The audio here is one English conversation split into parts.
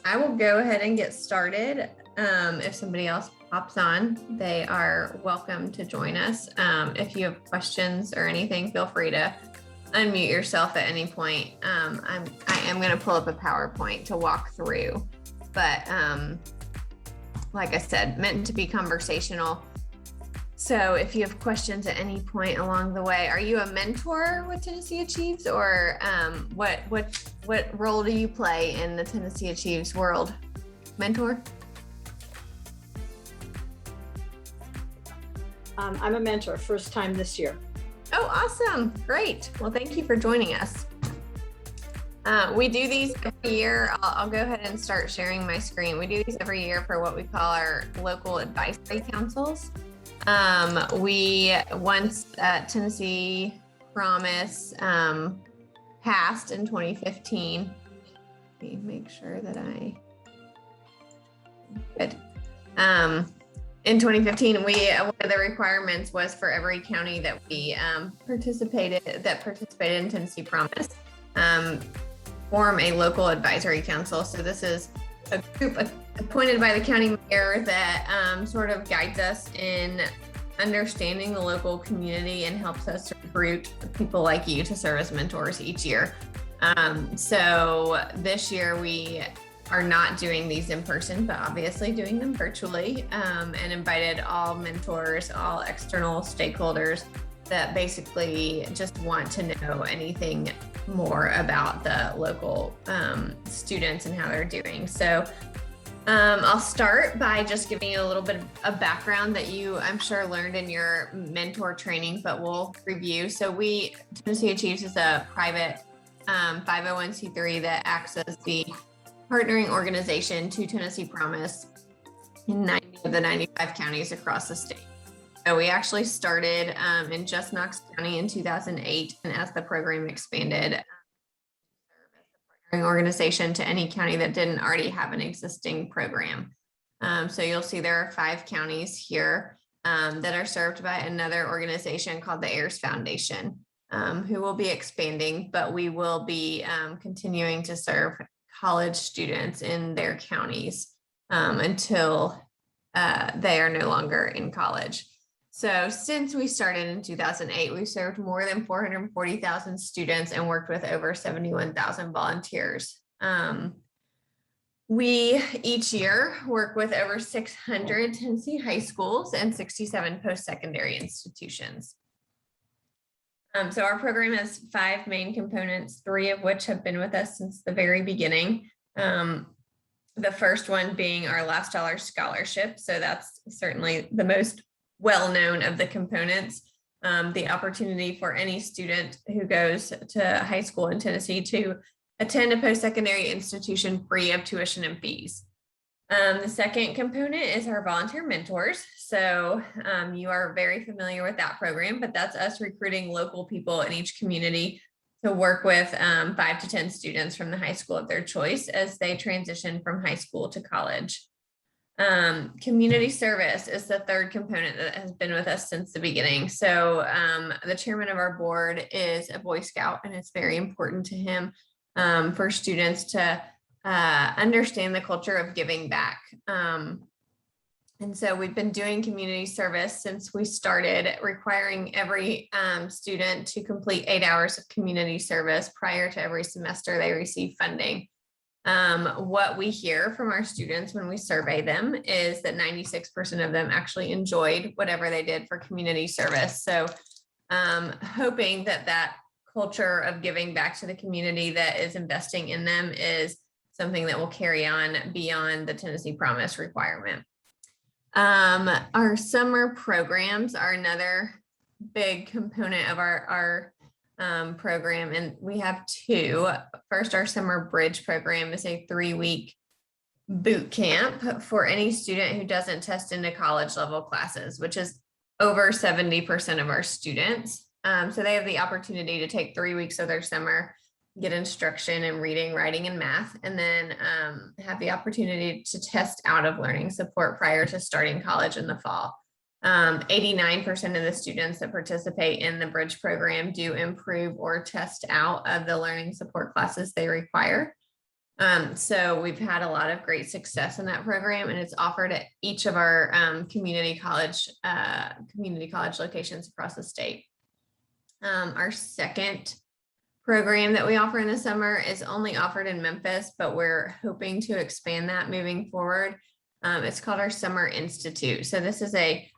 I will go ahead and get started. If somebody else pops on, they are welcome to join us. If you have questions or anything, feel free to unmute yourself at any point. I am going to pull up a PowerPoint to walk through, but like I said, meant to be conversational. So if you have questions at any point along the way, are you a mentor with Tennessee Achieves, or what role do you play in the Tennessee Achieves world? Mentor? I'm a mentor, first time this year. Oh, awesome. Great. Well, thank you for joining us. We do these every year. I'll go ahead and start sharing my screen. We do these every year for what we call our local advisory councils. We once Tennessee Promise passed in 2015. Let me make sure that good. In 2015, one of the requirements was for every county that we participated in Tennessee Promise, form a local advisory council. So this is a group appointed by the county mayor that sort of guides us in understanding the local community and helps us recruit people like you to serve as mentors each year. So this year we are not doing these in person, but obviously doing them virtually, and invited all mentors, all external stakeholders that basically just want to know anything more about the local students and how they're doing. So I'll start by just giving you a little bit of background that you, I'm sure, learned in your mentor training, but we'll review. So Tennessee Achieves is a private 501c3 that acts as the partnering organization to Tennessee Promise in 90 of the 95 counties across the state. So we actually started in just Knox County in 2008, and as the program expanded, serve as the partnering organization to any county that didn't already have an existing program. So you'll see there are 5 counties here that are served by another organization called the Ayers Foundation, who will be expanding, but we will be continuing to serve college students in their counties until they are no longer in college. So since we started in 2008, we've served more than 440,000 students and worked with over 71,000 volunteers. We each year work with over 600 Tennessee high schools and 67 post-secondary institutions. So our program has 5 main components, 3 of which have been with us since the very beginning. The first one being our Last Dollar Scholarship. So that's certainly the most well-known of the components. The opportunity for any student who goes to high school in Tennessee to attend a post-secondary institution free of tuition and fees. The second component is our volunteer mentors. So you are very familiar with that program, but that's us recruiting local people in each community to work with 5 to 10 students from the high school of their choice as they transition from high school to college. Community service is the third component that has been with us since the beginning. So the chairman of our board is a Boy Scout, and it's very important to him for students to understand the culture of giving back. And so we've been doing community service since we started, requiring every student to complete 8 hours of community service prior to every semester they receive funding. What we hear from our students when we survey them is that 96% of them actually enjoyed whatever they did for community service. So hoping that culture of giving back to the community that is investing in them is something that will carry on beyond the Tennessee Promise requirement. Our summer programs are another big component of our program, and we have 2. First, our Summer Bridge program is a 3-week boot camp for any student who doesn't test into college level classes, which is over 70% of our students. So they have the opportunity to take 3 weeks of their summer, get instruction in reading, writing, and math, and then have the opportunity to test out of learning support prior to starting college in the fall. 89% of the students that participate in the Bridge program do improve or test out of the learning support classes they require. So we've had a lot of great success in that program, and it's offered at each of our community college locations across the state. Our second program that we offer in the summer is only offered in Memphis, but we're hoping to expand that moving forward. It's called our Summer Institute. So this is a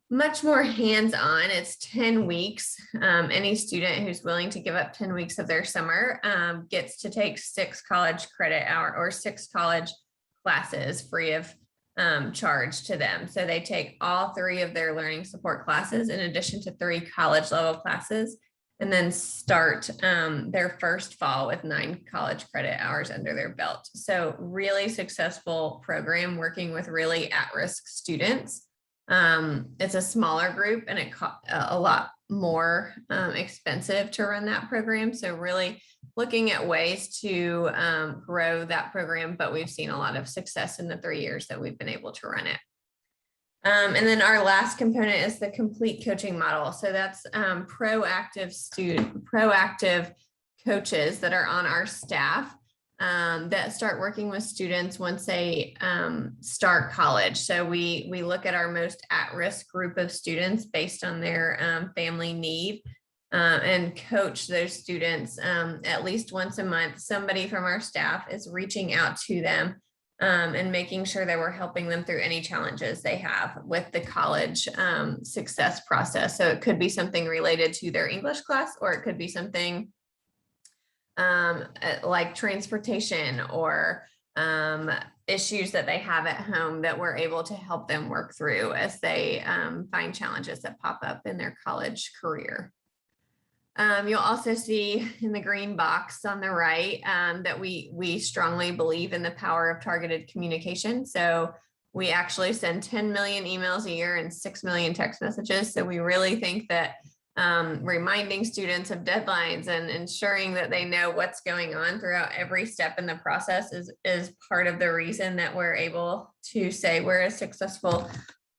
much more hands-on. It's 10 weeks. Any student who's willing to give up 10 weeks of their summer gets to take 6 college classes free of charge to them. So they take all 3 of their learning support classes in addition to 3 college level classes, and then start their first fall with 9 college credit hours under their belt. So really successful program working with really at-risk students. It's a smaller group, and it costs a lot more expensive to run that program. So really looking at ways to grow that program, but we've seen a lot of success in the 3 years that we've been able to run it. And then our last component is the complete coaching model. So that's proactive coaches that are on our staff that start working with students once they start college. So we look at our most at-risk group of students based on their family need and coach those students at least once a month. Somebody from our staff is reaching out to them and making sure that we're helping them through any challenges they have with the college success process. So it could be something related to their English class, or it could be something like transportation or issues that they have at home that we're able to help them work through as they find challenges that pop up in their college career. You'll also see in the green box on the right that we strongly believe in the power of targeted communication. So we actually send 10 million emails a year and 6 million text messages. So we really think that reminding students of deadlines and ensuring that they know what's going on throughout every step in the process is part of the reason that we're able to say we're as successful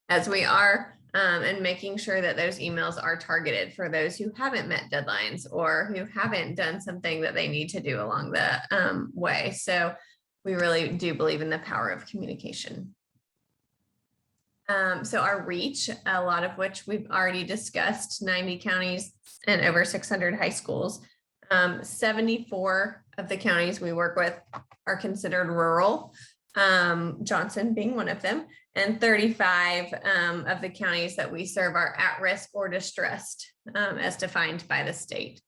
as we are. And making sure that those emails are targeted for those who haven't met deadlines or who haven't done something that they need to do along the way. So we really do believe in the power of communication. So our reach, a lot of which we've already discussed, 90 counties and over 600 high schools. 74 of the counties we work with are considered rural, Johnson being one of them, and 35 of the counties that we serve are at risk or distressed as defined by the state.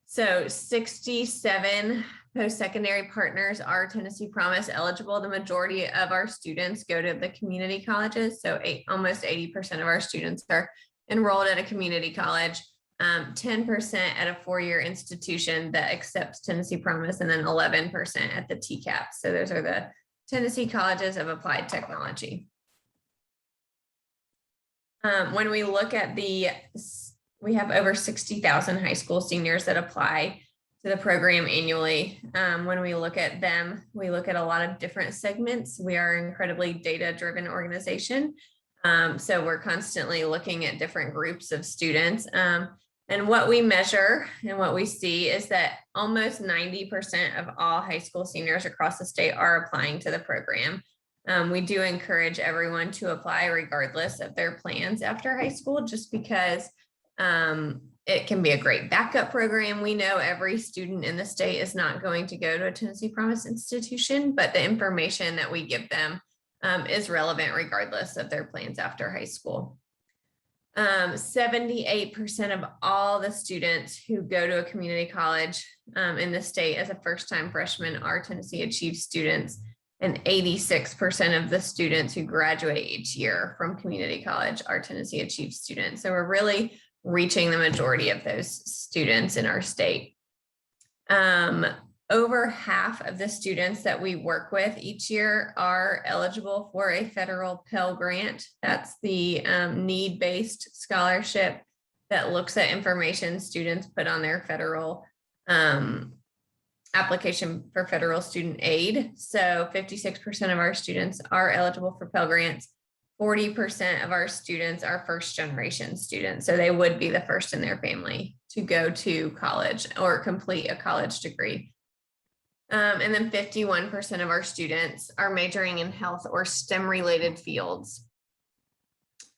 So 67 post-secondary partners are Tennessee Promise eligible. The majority of our students go to the community colleges. So almost 80% of our students are enrolled at a community college, 10% at a 4-year institution that accepts Tennessee Promise, and then 11% at the TCAP. So those are the Tennessee Colleges of Applied Technology. When we look at we have over 60,000 high school seniors that apply to the program annually. When we look at them, we look at a lot of different segments. We are an incredibly data-driven organization. So we're constantly looking at different groups of students. And what we measure and what we see is that almost 90% of all high school seniors across the state are applying to the program. We do encourage everyone to apply regardless of their plans after high school, just because it can be a great backup program. We know every student in the state is not going to go to a Tennessee Promise institution, but the information that we give them is relevant regardless of their plans after high school. 78% of all the students who go to a community college in the state as a first-time freshman are Tennessee Achieve students, and 86% of the students who graduate each year from community college are Tennessee Achieve students. So we're really reaching the majority of those students in our state. Over half of the students that we work with each year are eligible for a federal Pell Grant. That's the need-based scholarship that looks at information students put on their federal application for federal student aid. So 56% of our students are eligible for Pell Grants. 40% of our students are first generation students. So they would be the first in their family to go to college or complete a college degree. And then 51% of our students are majoring in health or STEM related fields.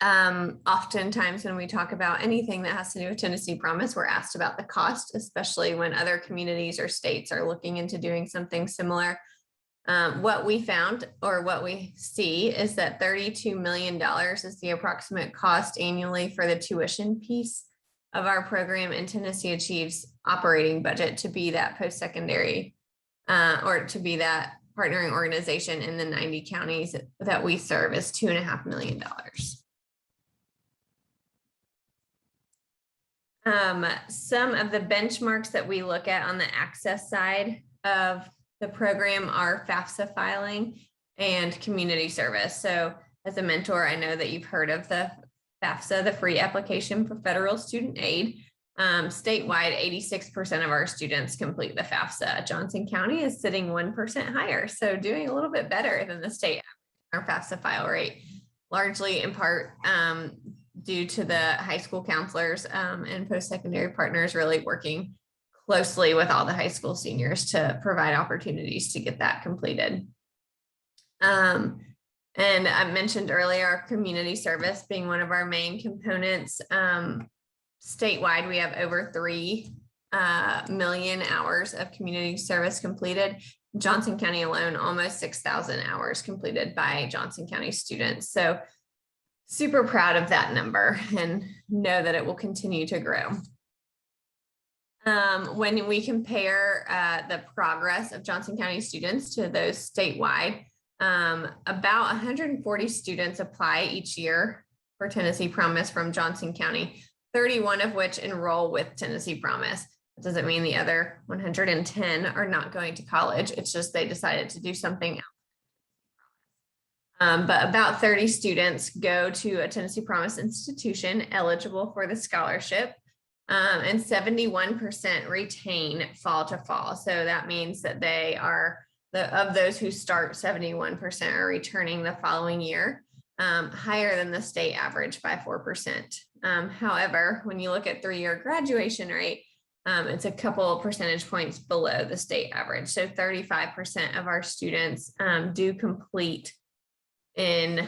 Oftentimes when we talk about anything that has to do with Tennessee Promise, we're asked about the cost, especially when other communities or states are looking into doing something similar. What we found, or what we see, is that $32 million is the approximate cost annually for the tuition piece of our program, and Tennessee Achieves operating budget to be that post-secondary or to be that partnering organization in the 90 counties that we serve is $2.5 million. Some of the benchmarks that we look at on the access side of the program are FAFSA filing and community service. So as a mentor, I know that you've heard of the FAFSA, the free application for federal student aid. Statewide, 86% of our students complete the FAFSA. Johnson County is sitting 1% higher, so doing a little bit better than the state average, our FAFSA file rate, largely in part due to the high school counselors and post-secondary partners really working closely with all the high school seniors to provide opportunities to get that completed. And I mentioned earlier, our community service being one of our main components. Statewide, we have over 3 million hours of community service completed. Johnson County alone, almost 6,000 hours completed by Johnson County students. So super proud of that number and know that it will continue to grow. When we compare the progress of Johnson County students to those statewide, about 140 students apply each year for Tennessee Promise from Johnson County, 31 of which enroll with Tennessee Promise. That doesn't mean the other 110 are not going to college. It's just they decided to do something else. But about 30 students go to a Tennessee Promise institution eligible for the scholarship. And 71% retain fall to fall. So that means that they are, of those who start, 71% are returning the following year, higher than the state average by 4%. However, when you look at 3-year graduation rate, it's a couple of percentage points below the state average. So 35% of our students do complete in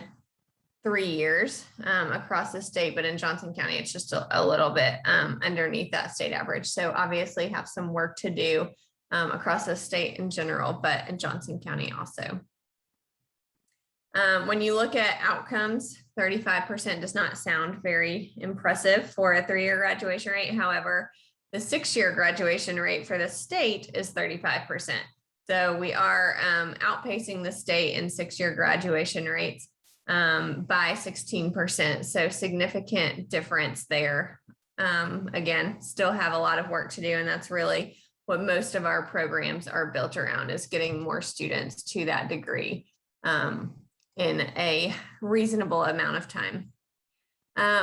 3 years across the state, but in Johnson County, it's just a little bit underneath that state average. So obviously have some work to do across the state in general, but in Johnson County also. When you look at outcomes, 35% does not sound very impressive for a 3-year graduation rate. However, the 6-year graduation rate for the state is 35%. So we are outpacing the state in 6-year graduation rates by 16%. So significant difference there. Again, still have a lot of work to do, and that's really what most of our programs are built around, is getting more students to that degree in a reasonable amount of time.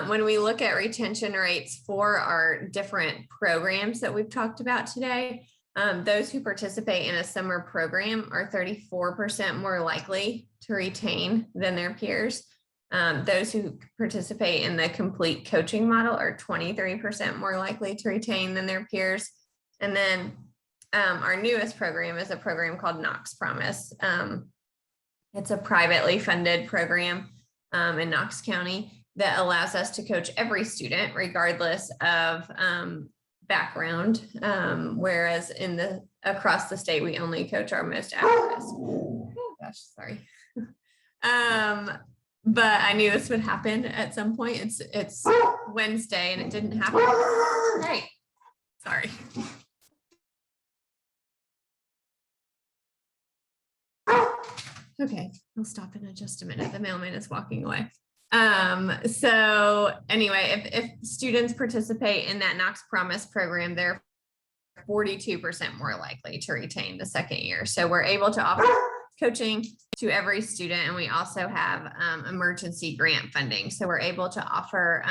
When we look at retention rates for our different programs that we've talked about today, those who participate in a summer program are 34% more likely to retain than their peers. Those who participate in the complete coaching model are 23% more likely to retain than their peers. And then our newest program is a program called Knox Promise. It's a privately funded program in Knox County that allows us to coach every student regardless of background, whereas across the state we only coach our most at risk. Oh gosh, sorry. But I knew this would happen at some point. It's Wednesday and it didn't happen. Hey, sorry. Okay, I'll stop in just a minute. The mailman is walking away. So anyway, if students participate in that Knox Promise program, they're 42% more likely to retain the second year. So we're able to offer coaching to every student, and we also have emergency grant funding. So we're able to offer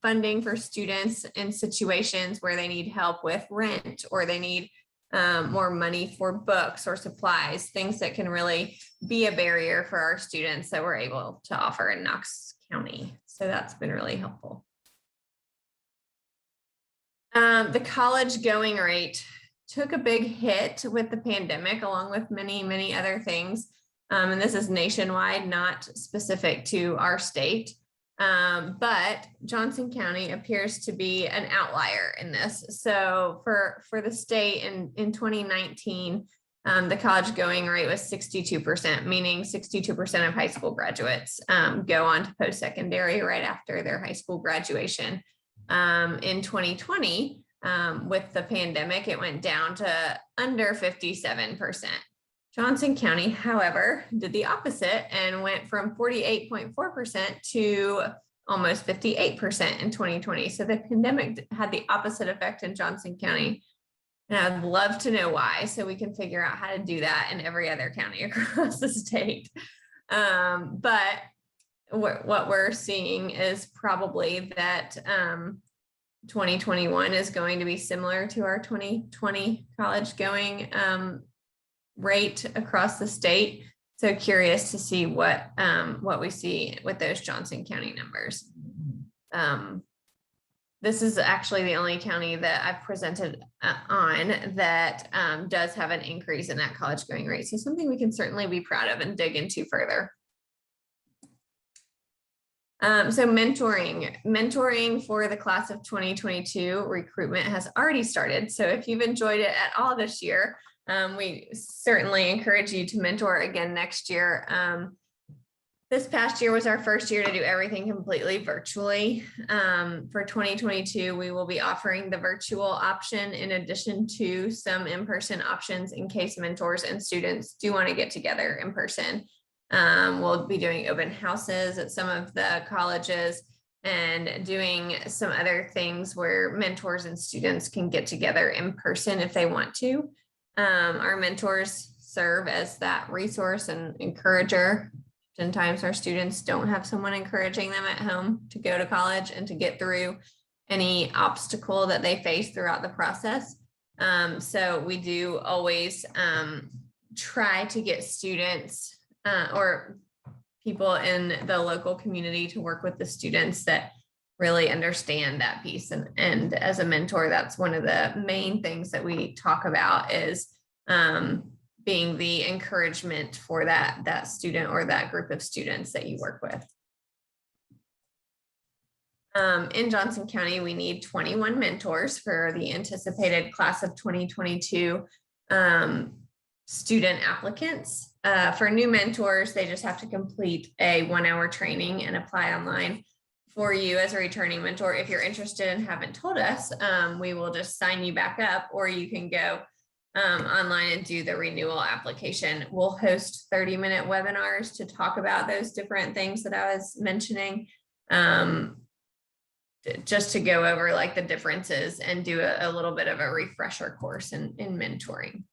funding for students in situations where they need help with rent, or they need more money for books or supplies, things that can really be a barrier for our students that we're able to offer in Knox County. So that's been really helpful. The college going rate took a big hit with the pandemic, along with many, many other things. And this is nationwide, not specific to our state. But Johnson County appears to be an outlier in this. So for the state in 2019, the college going rate was 62%, meaning 62% of high school graduates go on to post-secondary right after their high school graduation. In 2020, with the pandemic, it went down to under 57%. Johnson County, however, did the opposite and went from 48.4% to almost 58% in 2020. So the pandemic had the opposite effect in Johnson County. And I'd love to know why, so we can figure out how to do that in every other county across the state. But what we're seeing is probably that 2021 is going to be similar to our 2020 college going rate across the state. So curious to see what we see with those Johnson County numbers. This is actually the only county that I've presented on that does have an increase in that college going rate. So something we can certainly be proud of and dig into further. So mentoring for the class of 2022 recruitment has already started. So if you've enjoyed it at all this year, we certainly encourage you to mentor again next year. This past year was our first year to do everything completely virtually. For 2022, we will be offering the virtual option in addition to some in-person options in case mentors and students do want to get together in person. We'll be doing open houses at some of the colleges and doing some other things where mentors and students can get together in person if they want to. Our mentors serve as that resource and encourager. Oftentimes our students don't have someone encouraging them at home to go to college and to get through any obstacle that they face throughout the process. So we do always try to get students or people in the local community to work with the students that really understand that piece. And as a mentor, that's one of the main things that we talk about is being the encouragement for that student or that group of students that you work with. In Johnson County, we need 21 mentors for the anticipated class of 2022 student applicants. For new mentors, they just have to complete a 1-hour training and apply online. For you as a returning mentor, if you're interested and haven't told us, we will just sign you back up, or you can go online and do the renewal application. We'll host 30-minute webinars to talk about those different things that I was mentioning, just to go over like the differences and do a little bit of a refresher course in mentoring.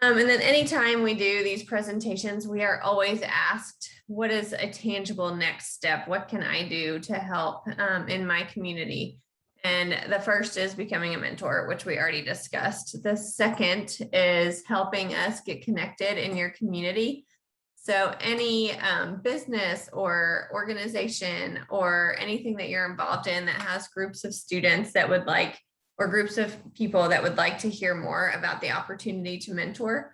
And then anytime we do these presentations, we are always asked, what is a tangible next step? What can I do to help in my community? And the first is becoming a mentor, which we already discussed. The second is helping us get connected in your community. So any business or organization or anything that you're involved in that has groups of students that would like, or groups of people that would like to hear more about the opportunity to mentor.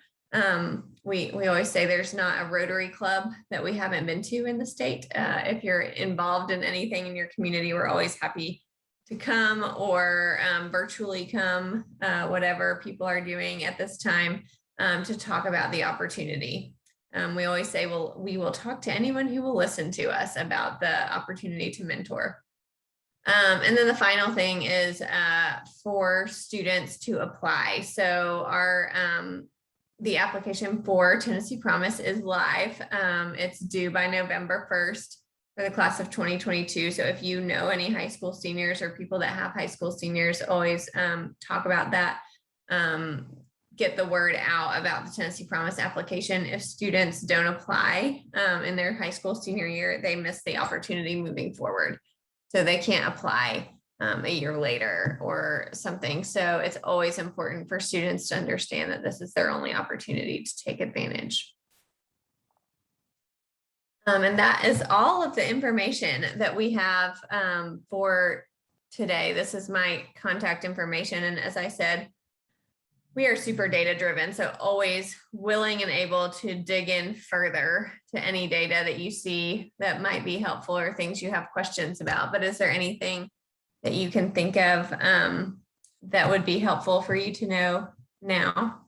We always say there's not a Rotary Club that we haven't been to in the state. If you're involved in anything in your community, we're always happy to come or virtually come, whatever people are doing at this time, to talk about the opportunity. We always say, well, we will talk to anyone who will listen to us about the opportunity to mentor. And then the final thing is for students to apply. So the application for Tennessee Promise is live. It's due by November 1st for the class of 2022. So if you know any high school seniors or people that have high school seniors, always talk about that. Get the word out about the Tennessee Promise application. If students don't apply in their high school senior year, they miss the opportunity moving forward. So they can't apply a year later or something. So it's always important for students to understand that this is their only opportunity to take advantage. And that is all of the information that we have for today. This is my contact information. And as I said, we are super data driven, so always willing and able to dig in further to any data that you see that might be helpful or things you have questions about. But is there anything that you can think of that would be helpful for you to know now?